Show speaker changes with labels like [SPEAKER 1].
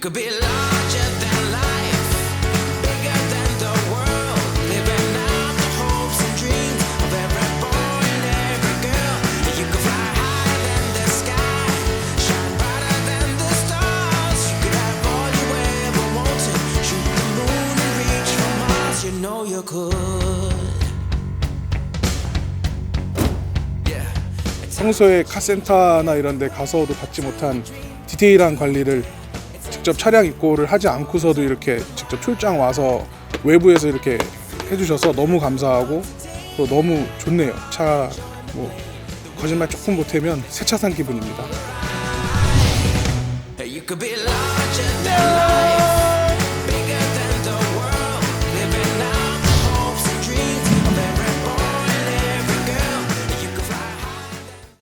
[SPEAKER 1] could be larger than life, bigger than the world, living out the hopes and dreams of every boy and every girl. You could fly higher than the sky, shine brighter than the stars. You could have all you ever wanted, shoot the moon and reach for Mars. You know you could.
[SPEAKER 2] 평소에 카센터나 이런 데 가서도 받지 못한 디테일한 관리를 직접 차량 입고를 하지 않고서도 이렇게 직접 출장 와서 외부에서 이렇게 해주셔서 너무 감사하고 또 너무 좋네요. 차 뭐 거짓말 조금 보태면 새 차 산 기분입니다.
[SPEAKER 1] You could be larger than life.